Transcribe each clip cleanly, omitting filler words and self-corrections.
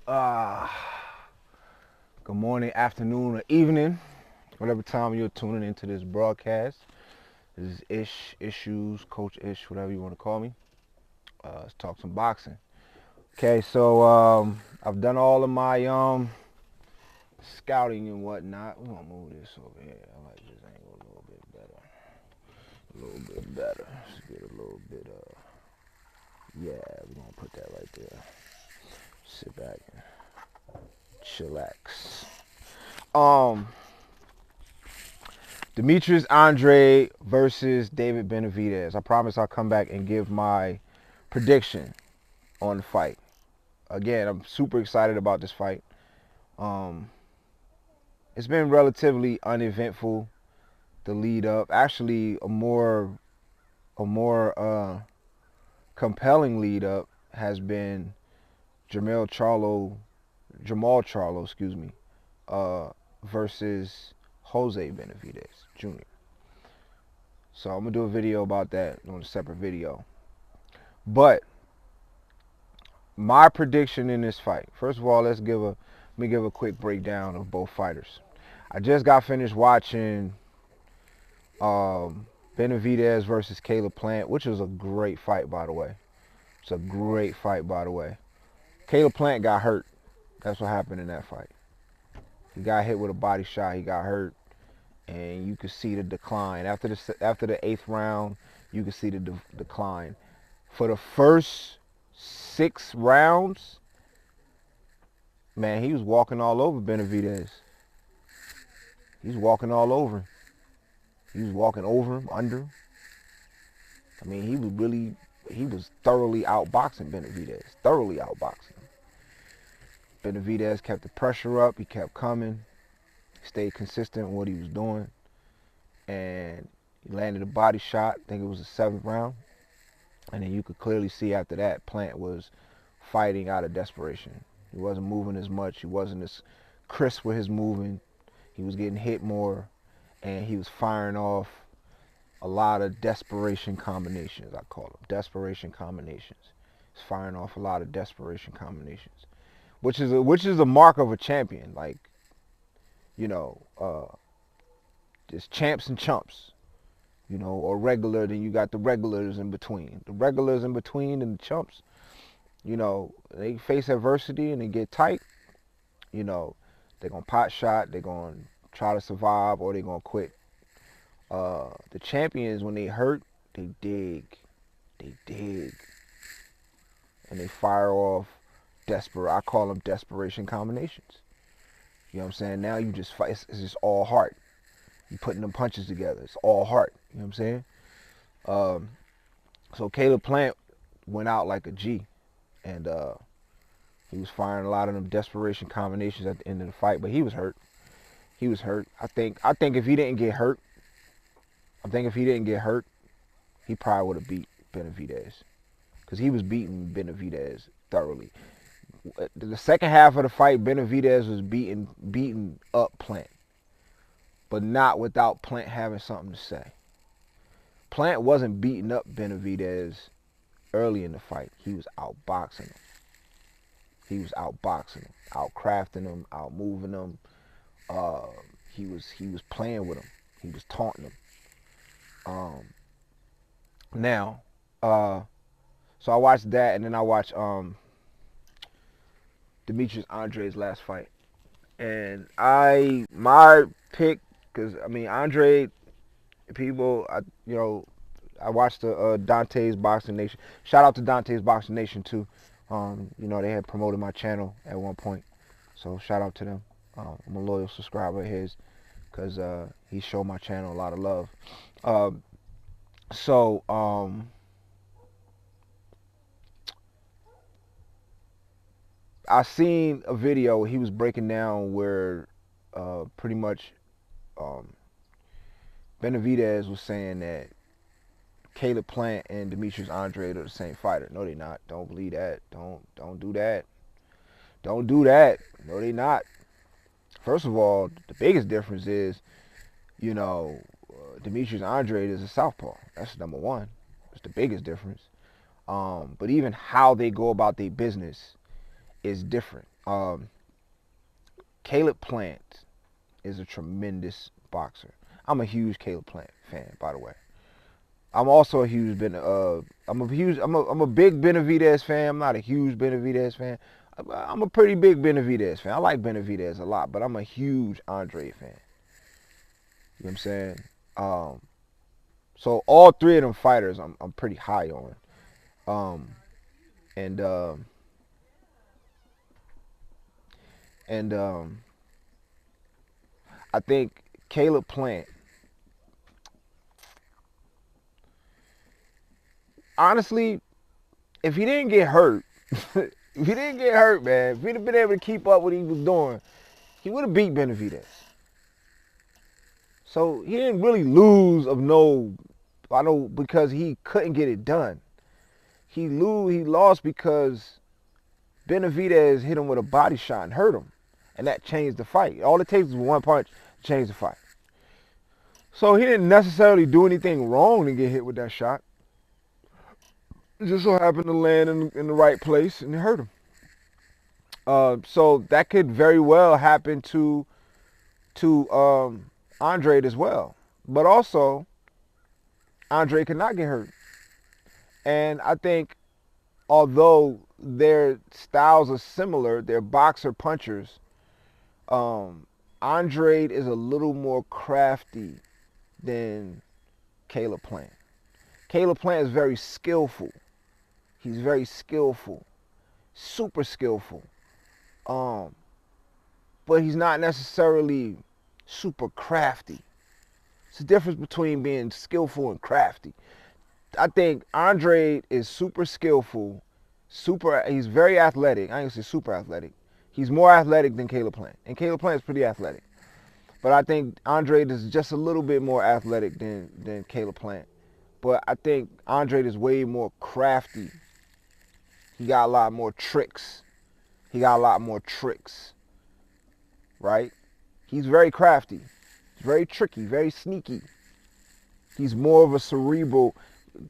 Uh, Good morning, afternoon, or evening, whatever time you're tuning into this broadcast. This is Issues, Coach Ish, whatever you want to call me. Let's talk some boxing. Okay, so I've done all of my scouting and whatnot. We're gonna move this over here. I like this angle a little bit better. A little bit better. Let's get a little bit yeah, we're gonna put that right there. Sit back and chillax. Um Demetrius Andrade versus David Benevidez. I promise I'll come back and give my prediction on the fight. Again, I'm super excited about this fight. Um, it's been relatively uneventful. The lead up, actually, a more compelling lead up has been Jamal Charlo, excuse me, versus Jose Benevidez Jr. So I'm gonna do a video about that on a separate video. But my prediction in this fight. First of all, let me give a quick breakdown of both fighters. I just got finished watching Benevidez versus Caleb Plant, which was a great fight, by the way. It's a great fight, by the way. Caleb Plant got hurt. That's what happened in that fight. He got hit with a body shot. He got hurt, and you could see the decline after the eighth round. You could see the decline. For the first 6 rounds, man, he was walking all over Benevidez. He was walking all over him. He was walking over him, under him. I mean, he was thoroughly outboxing Benevidez. Thoroughly outboxing him. Benevidez kept the pressure up. He kept coming. Stayed consistent with what he was doing. And he landed a body shot. I think it was the 7th round. And then you could clearly see after that, Plant was fighting out of desperation. He wasn't moving as much. He wasn't as crisp with his moving. He was getting hit more, and he was firing off a lot of desperation combinations, I call them. Desperation combinations. He's firing off a lot of desperation combinations, which is a mark of a champion. Like, you know, there's champs and chumps, you know, or regular, then you got the regulars in between. The regulars in between and the chumps, you know, they face adversity and they get tight, you know, they're going to pot shot, they're going to try to survive, or they're going to quit. The champions, when they hurt, they dig, and they fire off I call them desperation combinations. You know what I'm saying? Now you just fight, it's just all heart. You putting them punches together, it's all heart. You know what I'm saying? So Caleb Plant went out like a G, and he was firing a lot of them desperation combinations at the end of the fight, but he was hurt. He was hurt. I think if he didn't get hurt, he probably would have beat Benevidez, because he was beating Benevidez thoroughly. The second half of the fight, Benevidez was beating up Plant, but not without Plant having something to say. Plant wasn't beating up Benevidez early in the fight. He was outboxing him. Outcrafting him, outmoving him. He was playing with him. He was taunting him. Now, so I watched that, and then I watched Demetrius Andrade's last fight, and my pick, because I mean Andrade, I watched the Dante's Boxing Nation. Shout out to Dante's Boxing Nation too. They had promoted my channel at one point, so shout out to them. I'm a loyal subscriber of his, because he showed my channel a lot of love. I seen a video he was breaking down where pretty much Benevidez was saying that Caleb Plant and Demetrius Andrade are the same fighter. No, they not. Don't believe that. Don't do that. Don't do that. No, they not. First of all, the biggest difference is, Demetrius Andrade is a southpaw. That's number one. That's the biggest difference. But even how they go about their business is different. Um, Caleb Plant is a tremendous boxer. I'm a huge Caleb Plant fan, by the way. I'm also a huge I'm a big Benevidez fan. I'm not a huge Benevidez fan. I'm a pretty big Benevidez fan. I like Benevidez a lot, but I'm a huge Andrade fan. You know what I'm saying? Um, so all three of them fighters, I'm pretty high on. Um, and um, and I think Caleb Plant. Honestly, if he didn't get hurt, if he didn't get hurt, man, if he'd have been able to keep up what he was doing, he would have beat Benevidez. So he didn't really lose of no, I know, because he couldn't get it done. He lost because Benevidez hit him with a body shot and hurt him, and that changed the fight. All it takes is one punch to change the fight. So he didn't necessarily do anything wrong to get hit with that shot. It just so happened to land in the right place and it hurt him. So that could very well happen to Andrade as well. But also, Andrade could not get hurt. And I think although their styles are similar, they're boxer punchers, Andrade is a little more crafty than Caleb Plant. Caleb Plant is very skillful. He's very skillful, super skillful. But he's not necessarily super crafty. It's the difference between being skillful and crafty. I think Andrade is super skillful, he's very athletic. I ain't gonna say super athletic. He's more athletic than Caleb Plant. And Caleb Plant is pretty athletic. But I think Andrade is just a little bit more athletic than Caleb Plant. But I think Andrade is way more crafty. He got a lot more tricks. Right? He's very crafty. He's very tricky, very sneaky. He's more of a cerebral.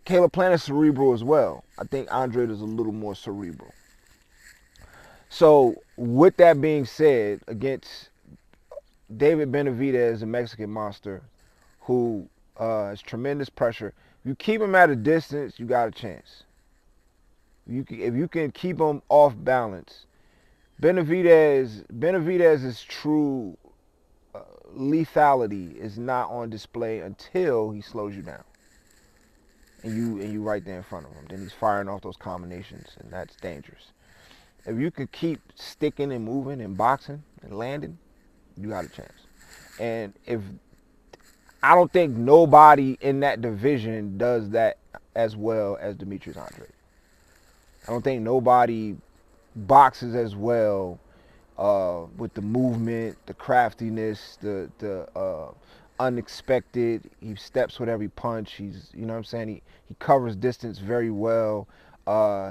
Caleb Plant is cerebral as well. I think Andrade is a little more cerebral. So with that being said, against David Benevidez, a Mexican monster, who has tremendous pressure, if you keep him at a distance, you got a chance. If you can keep him off balance, Benevidez's true lethality is not on display until he slows you down, and you right there in front of him. Then he's firing off those combinations, and that's dangerous. If you can keep sticking and moving and boxing and landing, you got a chance. And I don't think nobody in that division does that as well as Demetrius Andrade. I don't think nobody boxes as well with the movement, the craftiness, the unexpected. He steps with every punch. He's, you know what I'm saying? He covers distance very well.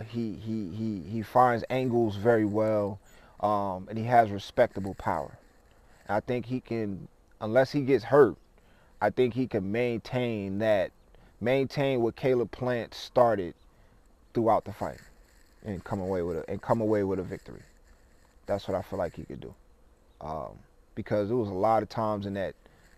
He finds angles very well, and he has respectable power. And I think he can, unless he gets hurt, I think he can maintain what Caleb Plant started throughout the fight, and come away with a victory. That's what I feel like he could do. Because there was a lot of times in that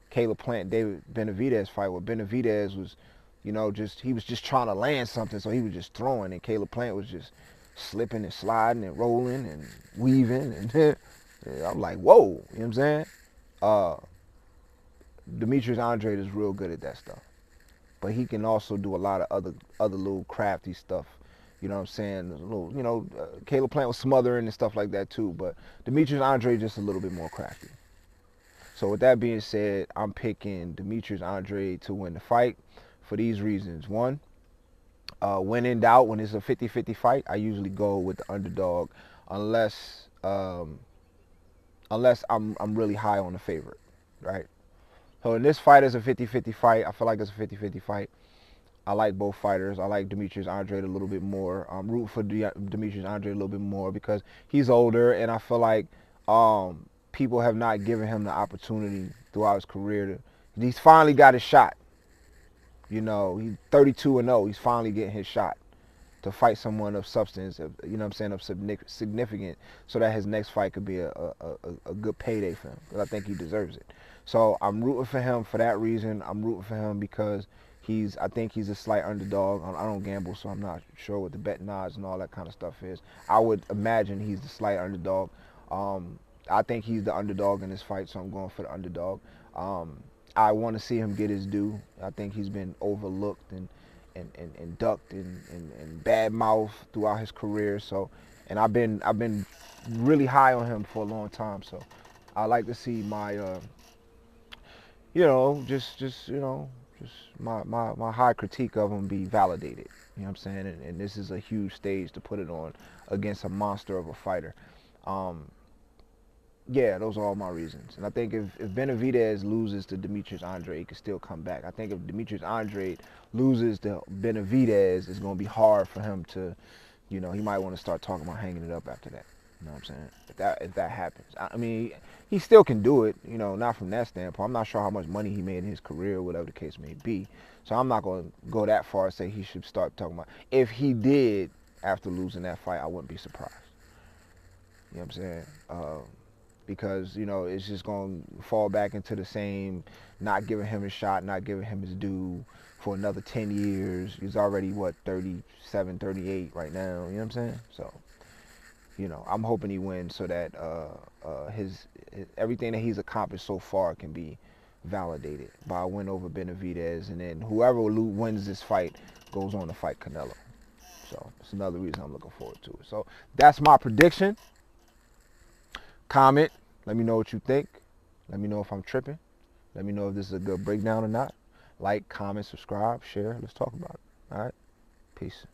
Caleb Plant David Benevidez fight where Benevidez was, he was just trying to land something, so he was just throwing, and Caleb Plant was just slipping and sliding and rolling and weaving, and I'm like, whoa, you know what I'm saying? Demetrius Andrade is real good at that stuff, but he can also do a lot of other little crafty stuff. You know what I'm saying? A little, Caleb Plant was smothering and stuff like that too, but Demetrius Andrade just a little bit more crafty. So with that being said, I'm picking Demetrius Andrade to win the fight for these reasons. One, when in doubt, when it's a 50-50 fight, I usually go with the underdog unless I'm really high on the favorite, right? So in this fight, it's a 50-50 fight. I feel like it's a 50-50 fight. I like both fighters. I like Demetrius Andrade a little bit more. I'm rooting for Demetrius Andrade a little bit more because he's older, and I feel like people have not given him the opportunity throughout his career. He's finally got his shot. He's 32-0. He's finally getting his shot. to fight someone of substance, of, you know what I'm saying, of significant, so that his next fight could be a good payday for him, because I think he deserves it. So I'm rooting for him for that reason. I'm rooting for him because I think he's a slight underdog. I don't gamble, so I'm not sure what the betting odds and all that kind of stuff is. I would imagine he's the slight underdog. I think he's the underdog in this fight, so I'm going for the underdog. I want to see him get his due. I think he's been overlooked and ducked and bad mouth throughout his career. So, and I've been really high on him for a long time. So, I like to see my you know, just my high critique of him be validated. You know what I'm saying? And this is a huge stage to put it on against a monster of a fighter. Yeah, those are all my reasons. And I think if Benevidez loses to Demetrius Andrade, he can still come back. I think if Demetrius Andrade loses to Benevidez, it's going to be hard for him to, you know, he might want to start talking about hanging it up after that. You know what I'm saying? If that happens. I mean, he still can do it, you know, not from that standpoint. I'm not sure how much money he made in his career, whatever the case may be. So I'm not going to go that far and say he should start talking about. If he did, after losing that fight, I wouldn't be surprised. You know what I'm saying? Because, you know, it's just going to fall back into the same, not giving him a shot, not giving him his due for another 10 years. He's already, what, 37, 38 right now, you know what I'm saying? So, you know, I'm hoping he wins so that his everything that he's accomplished so far can be validated by a win over Benevidez, and then whoever wins this fight goes on to fight Canelo. So, it's another reason I'm looking forward to it. So, that's my prediction. Comment. Let me know what you think. Let me know if I'm tripping. Let me know if this is a good breakdown or not. Like, comment, subscribe, share. Let's talk about it. All right? Peace.